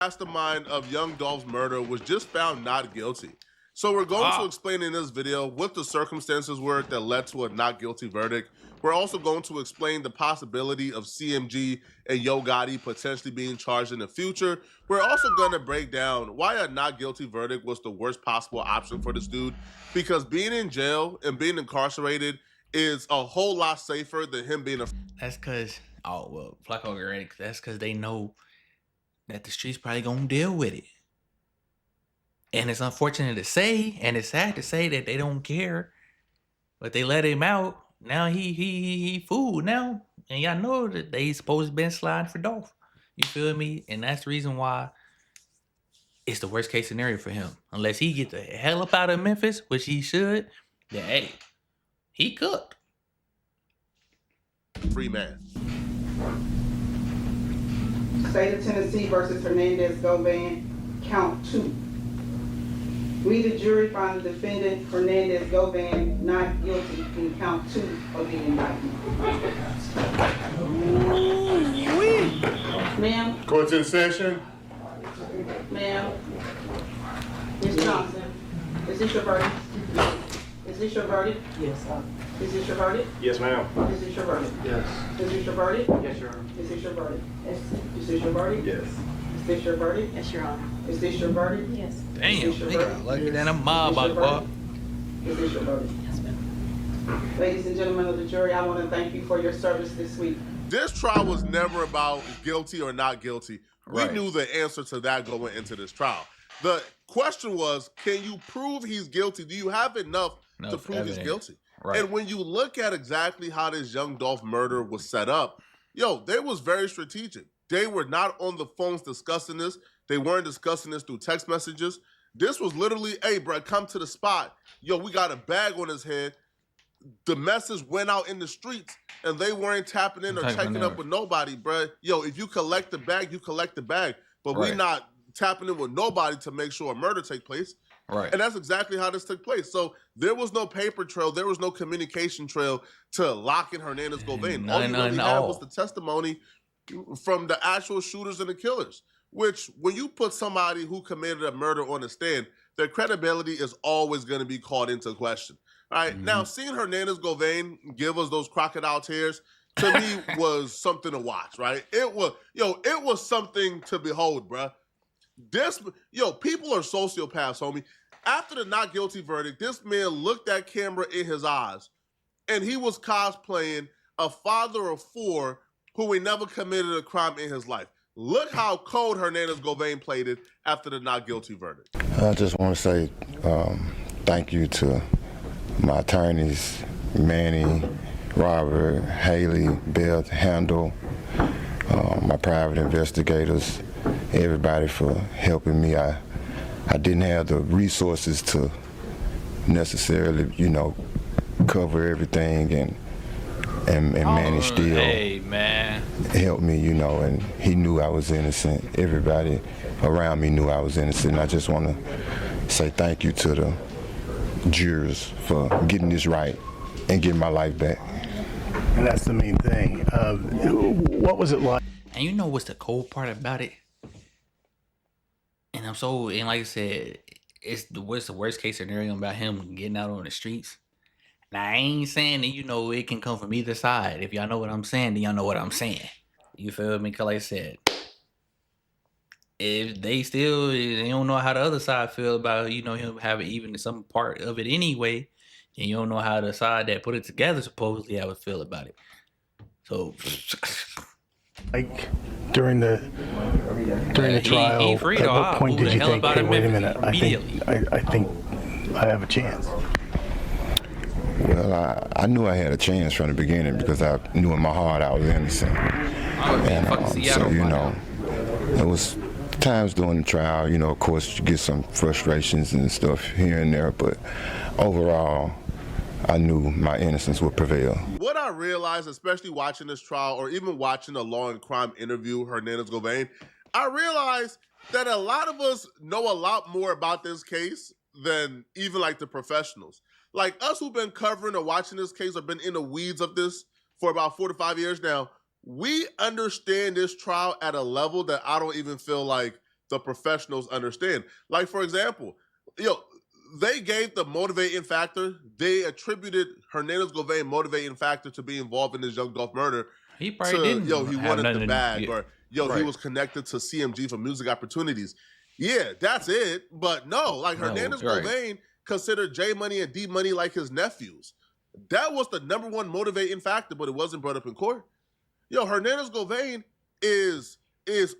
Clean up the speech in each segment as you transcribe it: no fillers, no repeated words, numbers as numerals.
mastermind of young Dolph's murder was just found not guilty. So we're going to explain in this video what the circumstances were that led to a not guilty verdict. We're also going to explain the possibility of CMG and Yo Gotti potentially being charged in the future. We're also going to break down why a not guilty verdict was the worst possible option for this dude, because being in jail and being incarcerated is a whole lot safer than him being a... That's because, Flacco Grannick, that's because they know that the streets probably gonna deal with it. And it's unfortunate to say, and it's sad to say that they don't care, but they let him out. Now he fooled now. And y'all know that they supposed to been sliding for Dolph. You feel me? And that's the reason why it's the worst case scenario for him. Unless he get the hell up out of Memphis, which he should, then hey, he cooked. Free man. State of Tennessee versus Hernandez-Govan, count 2. We, the jury, find the defendant Hernandez-Govan not guilty in count 2 of the indictment. Ma'am. Court's in session. Ma'am. Ms. Johnson, is this your verdict? Is this your verdict? Yes. Is this your verdict? Yes, ma'am. Is this your verdict? Yes. Is this your verdict? Yes, Your Honor. Is this your verdict? Yes. Is this your verdict? Yes. Is this your verdict? Yes, Your Honor. Is this your verdict? Yes. Damn, they got lucky than a mob, boy. Is this your verdict? Yes, ma'am. Ladies and gentlemen of the jury, I want to thank you for your service this week. This trial was never about guilty or not guilty. We Right. knew the answer to that going into this trial. The question was, can you prove he's guilty? Do you have enough to prove he's guilty? Right. And when you look at exactly how this young Dolph murder was set up, they was very strategic. They were not on the phones discussing this. They weren't discussing this through text messages. This was literally, hey, bro, come to the spot. Yo, we got a bag on his head. The message went out in the streets, and they weren't tapping in or checking up with nobody, bro. Yo, if you collect the bag, you collect the bag. But we're not tapping in with nobody to make sure a murder take place. Right. And that's exactly how this took place. So there was no paper trail. There was no communication trail to lock in Hernandez-Govan. All you really had was the testimony from the actual shooters and the killers, which when you put somebody who committed a murder on the stand, their credibility is always going to be called into question. All right. Now, seeing Hernandez-Govan give us those crocodile tears, to me, was something to watch, right? It was something to behold, bruh. People are sociopaths, homie. After the not guilty verdict, this man looked that camera in his eyes, and he was cosplaying a father of 4 who he never committed a crime in his life. Look how cold Hernandez-Govan played it after the not guilty verdict. I just want to say thank you to my attorneys, Manny, Robert, Haley, Beth, Handel, my private investigators, everybody for helping me. I didn't have the resources to necessarily, cover everything, and Manny still helped me, and he knew I was innocent. Everybody around me knew I was innocent. I just want to say thank you to the jurors for getting this right and getting my life back. And that's the main thing. What was it like? And you know what's the cold part about it? And like I said, what's the worst case scenario about him getting out on the streets? Now, I ain't saying that, it can come from either side. If y'all know what I'm saying, then y'all know what I'm saying. You feel me? Because like I said, if they don't know how the other side feel about, him having even some part of it anyway, then you don't know how the side that put it together supposedly how would feel about it. So... Like during the trial, he at what point did you think, hey, wait a minute, I think I have a chance? Well, I knew I had a chance from the beginning because I knew in my heart I was innocent. There was times during the trial, of course, you get some frustrations and stuff here and there, but overall, I knew my innocence would prevail. What I realized, especially watching this trial or even watching a law and crime interview Hernandez-Govan, I realized that a lot of us know a lot more about this case than even like the professionals. Like us who've been covering or watching this case or been in the weeds of this for about 4 to 5 years now, we understand this trial at a level that I don't even feel like the professionals understand. Like, for example, they gave the motivating factor. They attributed Hernandez-Govain motivating factor to be involved in this Young Dolph murder. He probably didn't. He wanted the bag, or right. he was connected to CMG for music opportunities. Yeah, that's it. But no, like Hernandez-Govain considered J Money and D Money like his nephews. That was the number one motivating factor, but it wasn't brought up in court. Hernandez-Govain is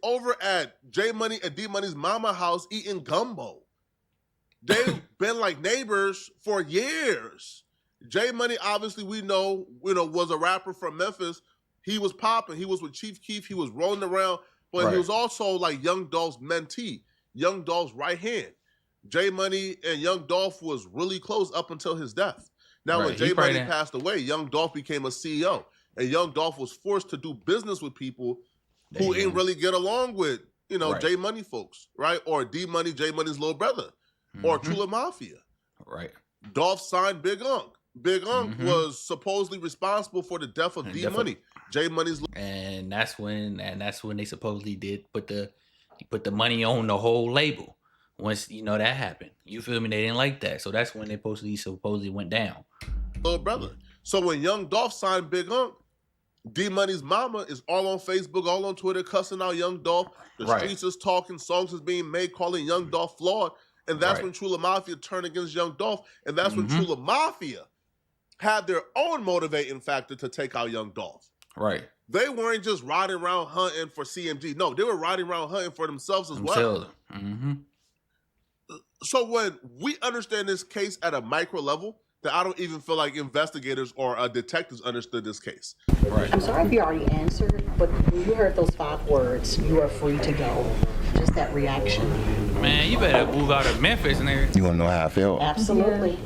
over at J Money and D Money's mama house eating gumbo. They've been like neighbors for years. J Money, obviously, we know, was a rapper from Memphis. He was popping. He was with Chief Keef. He was rolling around, but he was also like Young Dolph's mentee, Young Dolph's right hand. J Money and Young Dolph was really close up until his death. Now, when J Money passed away, Young Dolph became a CEO, and Young Dolph was forced to do business with people who didn't really get along with, J Money folks, right? Or D Money, J Money's little brother. Or Chula Mafia. Right. Dolph signed Big Unk. Big Unk was supposedly responsible for the death of D Money. J Money's, and that's when they supposedly did put the money on the whole label. Once that happened, you feel me? They didn't like that, so that's when they supposedly went down. Little brother. So when Young Dolph signed Big Unk, D Money's mama is all on Facebook, all on Twitter, cussing out Young Dolph. The streets is talking, songs is being made, calling Young Dolph flawed. And that's when Chula Mafia turned against Young Dolph. And that's when Chula Mafia had their own motivating factor to take out Young Dolph. Right. They weren't just riding around hunting for CMG. No, they were riding around hunting for themselves as well. So when we understand this case at a micro level, that I don't even feel like investigators or detectives understood this case. Right. I'm sorry if you already answered, but when you heard those 5 words, you are free to go. Just that reaction. Man, you better move out of Memphis and everything. You want to know how I felt? Absolutely.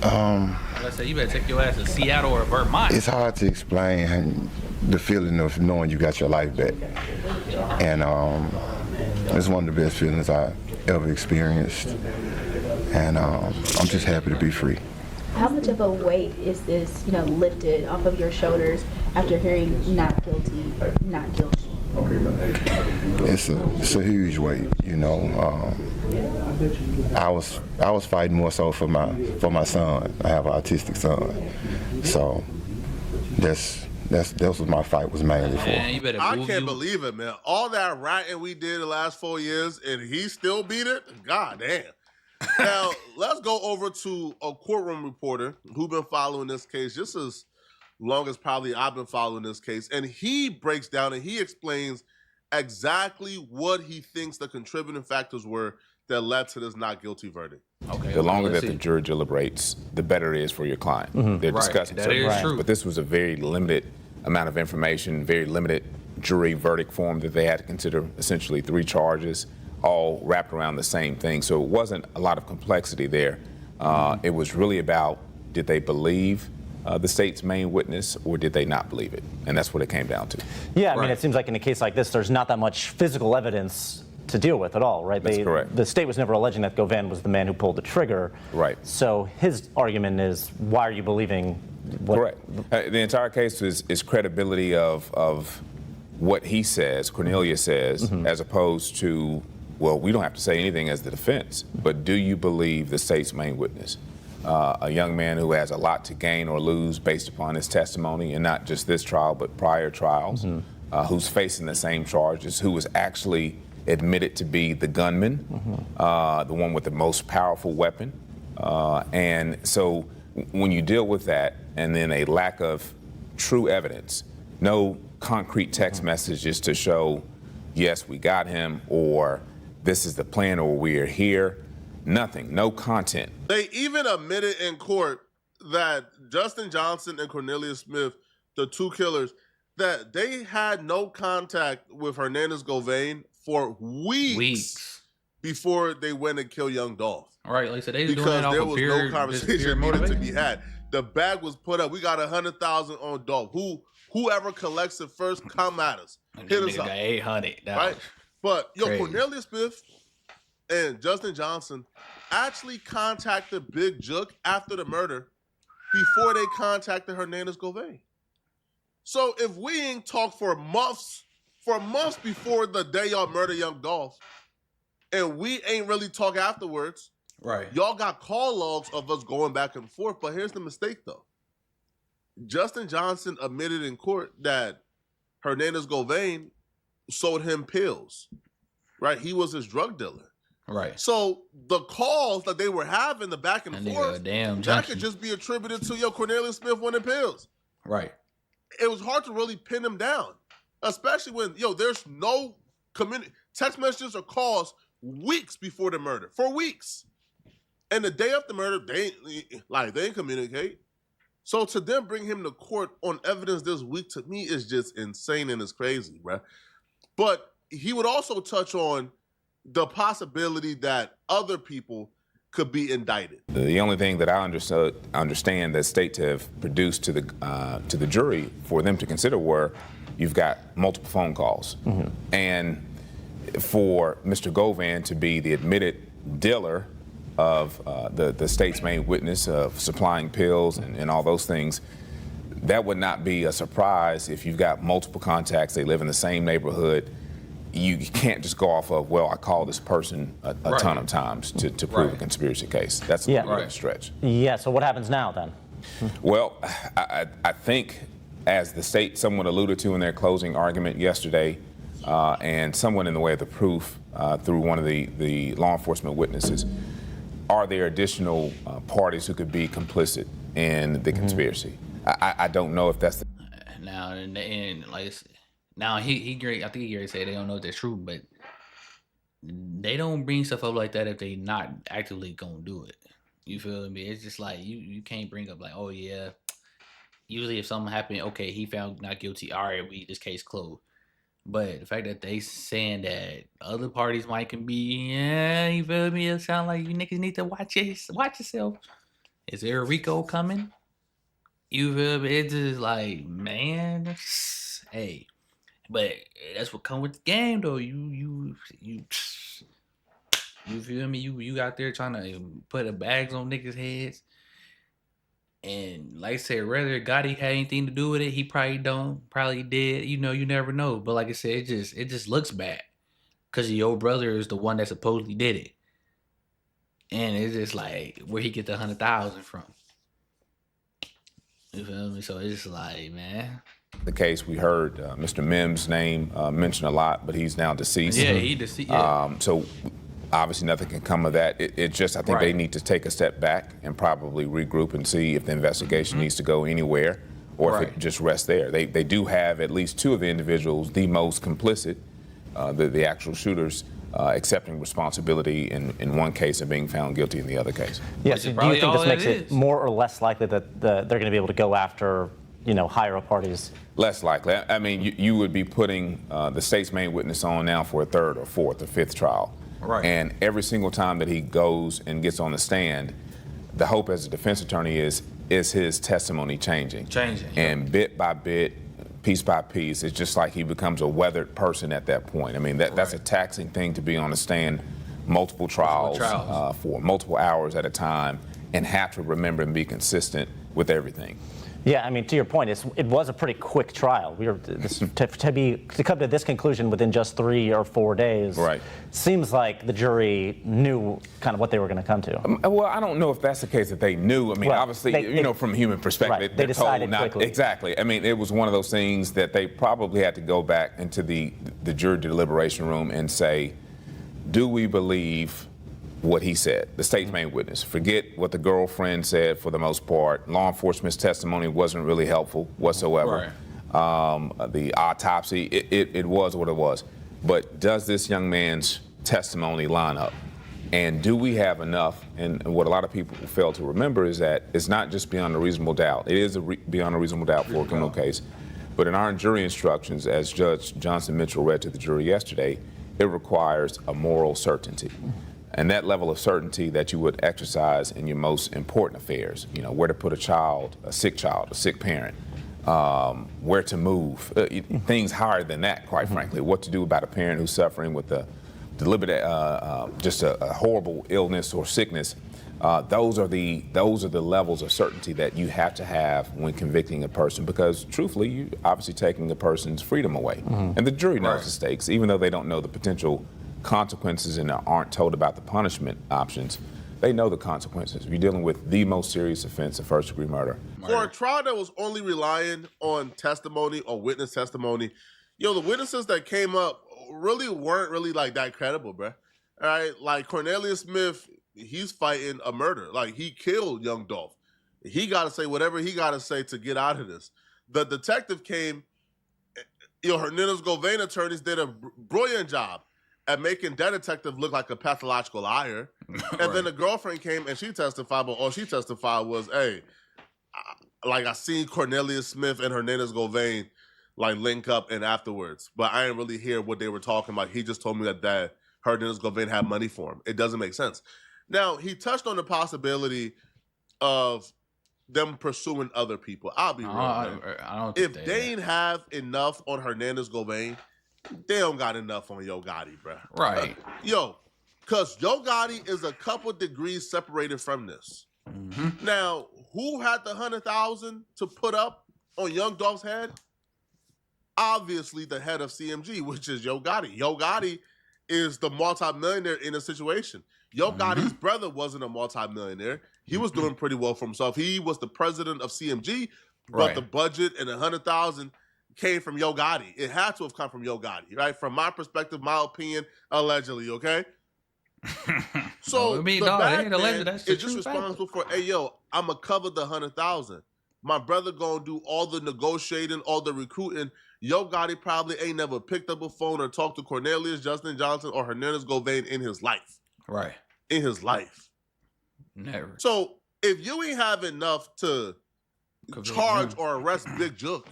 Let's say you better take your ass to Seattle or Vermont. It's hard to explain the feeling of knowing you got your life back. And it's one of the best feelings I ever experienced. And I'm just happy to be free. How much of a weight is this, lifted off of your shoulders after hearing not guilty or not guilty? It's a huge weight, I was fighting more so for my son. I have an autistic son, so that's what my fight was mainly for. Man, I can't believe it, man. All that ratting we did the last 4 years, and he still beat it. God damn. Now let's go over to a courtroom reporter who's been following this case just as long as probably I've been following this case, and he breaks down and he explains exactly what he thinks the contributing factors were that led to this not guilty verdict. Okay. The longer that the jury deliberates, the better it is for your client. They're discussing certain things, but this was a very limited amount of information, very limited jury verdict form that they had to consider, essentially 3 charges, all wrapped around the same thing. So it wasn't a lot of complexity there. It was really about, did they believe the state's main witness, or did they not believe it? And that's what it came down to. Yeah, I mean, it seems like in a case like this, there's not that much physical evidence to deal with at all, right? That's correct. The state was never alleging that Govain was the man who pulled the trigger. Right. So his argument is, why are you believing what? Correct. The entire case is credibility of what he says, Cornelia says, as opposed to, well, we don't have to say anything as the defense, but do you believe the state's main witness? A young man who has a lot to gain or lose based upon his testimony, and not just this trial, but prior trials, who's facing the same charges, who was actually admitted to be the gunman, the one with the most powerful weapon. And so when you deal with that, and then a lack of true evidence, no concrete text messages to show, yes, we got him, or this is the plan, or we're here. Nothing, no content. They even admitted in court that Justin Johnson and Cornelius Smith, the 2 killers, that they had no contact with Hernandez-Govain for weeks before they went and killed Young Dolph. All right, like I said, they because doing it there off was no conversation needed to be had. The bag was put up. We got 100,000 on Dolph. Whoever collects it first, come at us. Hit us up. 800. Right? But crazy. Cornelius Smith and Justin Johnson actually contacted Big Jook after the murder before they contacted Hernandez-Govain. So if we ain't talked for months for months before the day y'all murder young Dolph, and we ain't really talk afterwards. Right. Y'all got call logs of us going back and forth, but here's the mistake, though. Justin Johnson admitted in court that Hernandez-Govain sold him pills, right? He was his drug dealer. Right. So the calls that they were having, the back and forth, that could junkie. just be attributed to, Cornelius Smith wanted pills. Right. It was hard to really pin him down, especially when, there's no text messages or calls weeks before the murder, for weeks. And the day after murder, they ain't communicate. So to them bring him to court on evidence this week, to me, is just insane and it's crazy, right? But he would also touch on the possibility that other people could be indicted. The only thing that I understand that states have produced to the jury for them to consider were you've got multiple phone calls. Mm-hmm. And for Mr. Govan to be the admitted dealer of the state's main witness of supplying pills and all those things, that would not be a surprise if you've got multiple contacts, they live in the same neighborhood. You can't just go off of, I called this person a ton of times to prove a conspiracy case. That's a little bit of a stretch. Yeah, so what happens now then? Well, I think, as the state somewhat alluded to in their closing argument yesterday, and somewhat in the way of the proof through one of the law enforcement witnesses, are there additional parties who could be complicit in the conspiracy? I don't know if that's the... Now, and like... Now he I think he already said they don't know if that's true, but they don't bring stuff up like that if they not actively gonna do it. You feel me? It's just like you can't bring up like, oh yeah. Usually if something happened, okay, he found not guilty. All right, this case closed. But the fact that they saying that other parties might can be, you feel me? It sound like you niggas need to watch yourself. Is there a RICO coming? You feel me? It's just like, man, hey. But that's what come with the game, though. You feel me? You out there trying to put the bags on niggas' heads, and like I said, whether Gotti had anything to do with it, he probably did. You never know. But like I said, it just looks bad because your brother is the one that supposedly did it, and it's just like where he get the 100,000 from. You feel me? So it's just like, man. The case, we heard Mr. Mims' name mentioned a lot, but he's now deceased. Yeah, he deceased. Yeah. So obviously nothing can come of that. It just, I think they need to take a step back and probably regroup and see if the investigation needs to go anywhere or if it just rests there. They do have at least two of the individuals, the most complicit, the actual shooters, accepting responsibility in one case and being found guilty in the other case. Yes. Do you think this makes it more or less likely that they're going to be able to go after higher up parties? Less likely. I mean, you would be putting the state's main witness on now for a third or fourth or fifth trial. Right. And every single time that he goes and gets on the stand, the hope as a defense attorney is his testimony changing. And bit by bit, piece by piece, it's just like he becomes a weathered person at that point. I mean, that's a taxing thing to be on the stand multiple trials. For multiple hours at a time and have to remember and be consistent with everything. Yeah, I mean, to your point, it was a pretty quick trial. To come to this conclusion within just 3 or 4 days. Right. Seems like the jury knew kind of what they were going to come to. Well, I don't know if that's the case that they knew. I mean, obviously, from a human perspective, they decided quickly. Exactly. I mean, it was one of those things that they probably had to go back into the jury deliberation room and say, do we believe what he said, the state's main witness? Forget what the girlfriend said for the most part. Law enforcement's testimony wasn't really helpful whatsoever. Right. The autopsy, it was what it was. But does this young man's testimony line up? And do we have enough? And what a lot of people fail to remember is that it's not just beyond a reasonable doubt. It is beyond a reasonable doubt for a criminal case. But in our jury instructions, as Judge Johnson Mitchell read to the jury yesterday, it requires a moral certainty. And that level of certainty that you would exercise in your most important affairs, where to put a sick parent, where to move, things higher than that, quite frankly, what to do about a parent who's suffering with deliberate, just a horrible illness or sickness, those are the levels of certainty that you have to have when convicting a person, because truthfully, you obviously taking the person's freedom away. And the jury knows the stakes, even though they don't know the potential consequences and aren't told about the punishment options. They know the consequences. You're dealing with the most serious offense of first-degree murder. For a trial that was only relying on testimony or witness testimony, the witnesses that came up really weren't really like that credible, bruh. All right, like Cornelius Smith, he's fighting a murder. Like, he killed young Dolph. He got to say whatever he got to say to get out of this. The detective came, Hernandez Govain attorneys did a brilliant job at making that detective look like a pathological liar. And then the girlfriend came and she testified, but all she testified was, hey, I seen Cornelius Smith and Hernandez Govain link up and afterwards, but I didn't really hear what they were talking about. He just told me that Hernandez Govain had money for him. It doesn't make sense. Now, he touched on the possibility of them pursuing other people. I'll be real, man. I don't if they ain't have enough on Hernandez Govain, they don't got enough on Yo Gotti, bro. Right. Because Yo Gotti is a couple degrees separated from this. Now, who had the 100,000 to put up on young Dolph's head? Obviously, the head of CMG, which is Yo Gotti. Yo Gotti is the multimillionaire in the situation. Yo Gotti's brother wasn't a multimillionaire. He was doing pretty well for himself. He was the president of CMG, but the budget and 100,000 came from Yo Gotti. It had to have come from Yo Gotti, right? From my perspective, my opinion, allegedly, okay? So the bad man is just responsible for, hey, yo, I'm going to cover the 100,000. My brother going to do all the negotiating, all the recruiting. Yo Gotti probably ain't never picked up a phone or talked to Cornelius, Justin Johnson, or Hernandez Govain in his life. Right. In his life. Never. So if you ain't have enough to charge or arrest Big Jook,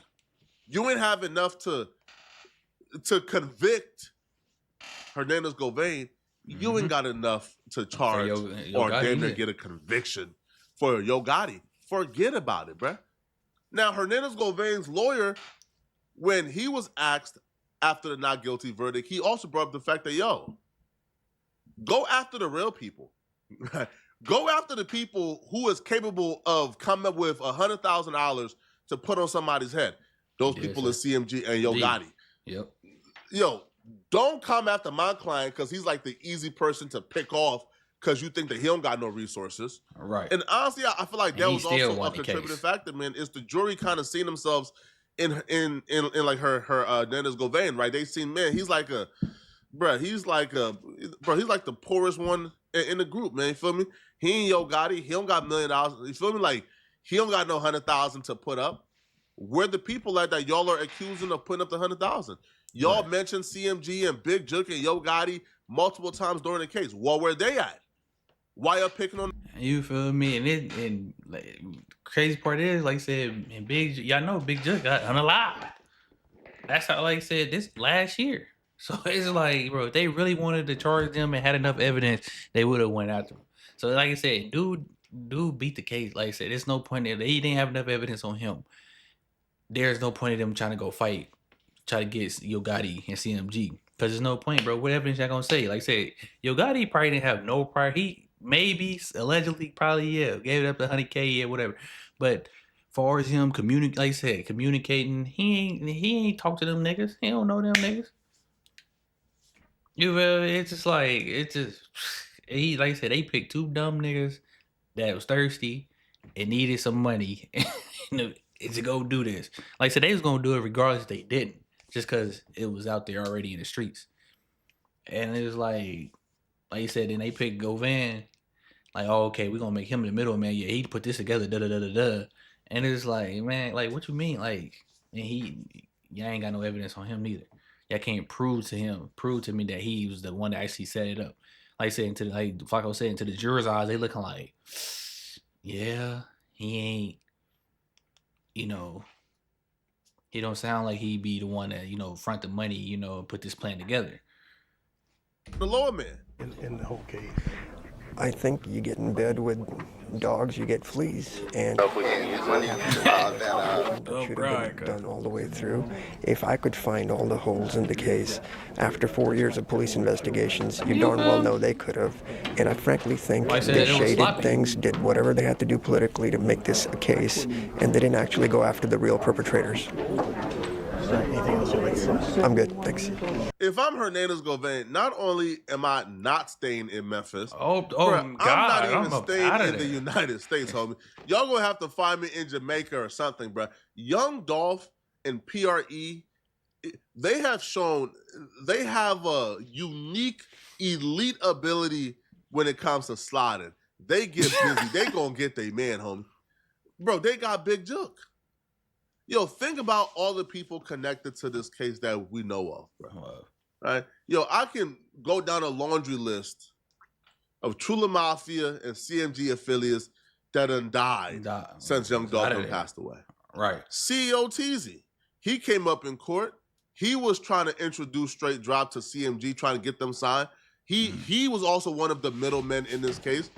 you ain't have enough to convict Hernandez Govain, you ain't got enough to charge or damn near get a conviction for Yo Gotti. Forget about it, bruh. Now, Hernandez Govain's lawyer, when he was asked after the not guilty verdict, he also brought up the fact that, go after the real people. Go after the people who is capable of coming up with $100,000 to put on somebody's head. Those people is CMG and Yo Gotti. Yep. Don't come after my client because he's like the easy person to pick off because you think that he don't got no resources. Right. And honestly, I feel like that was also a contributing factor, man. Is the jury kind of seen themselves in like her Hernandez Govain, right? They seen, man, he's like the poorest one in the group, man. You feel me? He ain't Yo Gotti. He don't got $1 million. You feel me? Like, he don't got no 100,000 to put up. Where the people at that y'all are accusing of putting up the 100,000? Y'all mentioned CMG and Big Jook and Yo Gotti multiple times during the case. Well, where they at? Why y'all picking on? You feel me? And like, crazy part is, like I said, and y'all know Big Jook got unalive. That's how, like I said, this last year. So it's like, bro, if they really wanted to charge them and had enough evidence, they would have went after them. So like I said, dude beat the case. Like I said, there's no point in they didn't have enough evidence on him. There's no point in them trying to go fight, try to get Yo Gotti and CMG. Because there's no point, bro. What evidence y'all gonna say? Like I said, Yo Gotti probably didn't have no prior. He maybe, allegedly, probably, gave it up to 100K, whatever. But far as him like I said, communicating, he ain't talk to them niggas. He don't know them niggas. It's just like, like I said, they picked two dumb niggas that was thirsty and needed some money to go do this. Like I said, they was gonna do it regardless if they didn't, just because it was out there already in the streets. And it was like you said, then they picked Govain, like, oh, okay, we're gonna make him the middle man. Yeah, he put this together, da. And it's like, man, like, what you mean? Like, and y'all ain't got no evidence on him neither. Y'all can't prove to me that he was the one that actually set it up. Like I said, like Flacco said, into the jurors' eyes, they looking like, yeah, he ain't, he don't sound like he be the one that, front the money, put this plan together. The lower man. In the whole case, I think you get in bed with dogs, you get fleas, and Oh, should have been done all the way through. If I could find all the holes in the case after 4 years of police investigations, you darn well know they could have. And I frankly think they shaded things, did whatever they had to do politically to make this a case, and they didn't actually go after the real perpetrators. Anything else you'd like to say? I'm good, thanks. If I'm Hernandez Govain, not only am I not staying in Memphis, God, I'm not even I'm staying in the United States, homie. Y'all gonna have to find me in Jamaica or something, bro. Young Dolph and PRE, they have shown they have a unique, elite ability when it comes to sliding. They get busy. They gonna get their man, homie. Bro, they got Big Jook. Yo, think about all the people connected to this case that we know of, bro. Right? Yo, I can go down a laundry list of Trula Mafia and CMG affiliates that done died since Young Dolph passed away. Right. CEO Teasy, he came up in court. He was trying to introduce straight drop to CMG, trying to get them signed. He was also one of the middlemen in this case.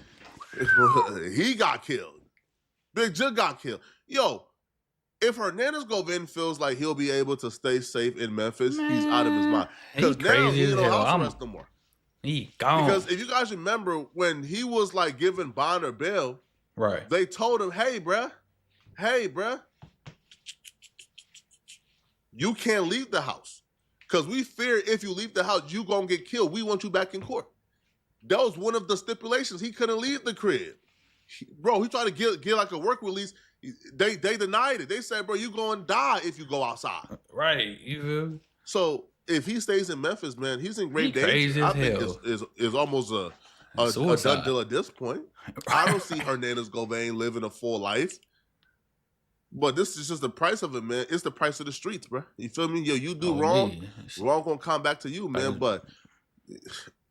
He got killed. Big Jug got killed. Yo, if Hernandez Govain feels like he'll be able to stay safe in Memphis, he's out of his mind. Because now he ain't on house arrest no more. He gone. Because if you guys remember, when he was like giving bond or bail, right, they told him, hey, bruh, you can't leave the house. Because we fear if you leave the house, you gonna get killed. We want you back in court. That was one of the stipulations. He couldn't leave the crib. Bro, he tried to get like a work release. They denied it. They said, bro, you going to die if you go outside. Right. So if he stays in Memphis, man, he's in grave danger. I think it's almost a done deal at this point. I don't see Hernandez Govain living a full life. But this is just the price of it, man. It's the price of the streets, bro. You feel me? Yo, you do wrong. Wrong gonna come back to you, man. But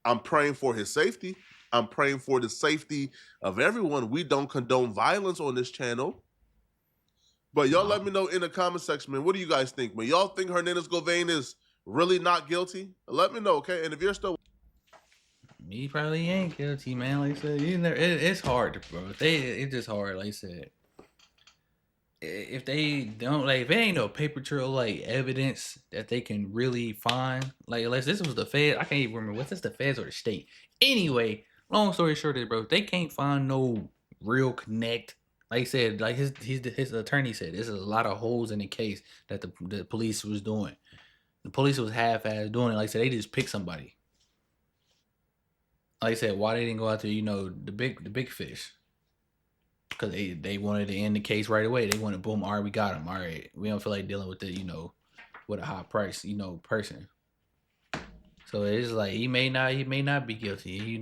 I'm praying for his safety. I'm praying for the safety of everyone. We don't condone violence on this channel. But y'all let me know in the comment section, man. What do you guys think, man? Y'all think Hernandez Govain is really not guilty? Let me know, okay? And if you're still... He probably ain't guilty, man. Like I said, it's hard, bro. It's just hard, like I said. If they don't, like, if it ain't no paper trail, like, evidence that they can really find, like, unless this was the Fed, I can't even remember, what's this, the Feds or the state? Anyway, long story short is, bro, they can't find no real connect. Like I said, like his attorney said, there's a lot of holes in the case that the police was doing. The police was half-ass doing it. Like I said, they just picked somebody. Like I said, why they didn't go after, the big fish? Because they wanted to end the case right away. They wanted, boom, all right, we got him. All right, we don't feel like dealing with the, with a high price, person. So it's like he may not be guilty. You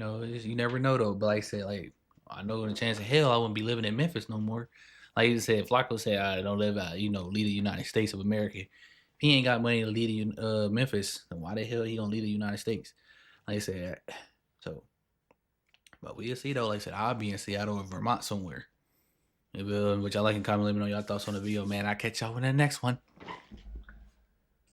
never know though. But like I said, like I know in a chance of hell I wouldn't be living in Memphis no more. Like you said, Flacco said I don't live out, leave the United States of America. If he ain't got money to leave Memphis, then why the hell he gonna leave the United States? Like I said, so. But we'll see though. Like I said, I'll be in Seattle or Vermont somewhere. Which I like and comment. Let me know y'all thoughts on the video, man. I'll catch y'all in the next one.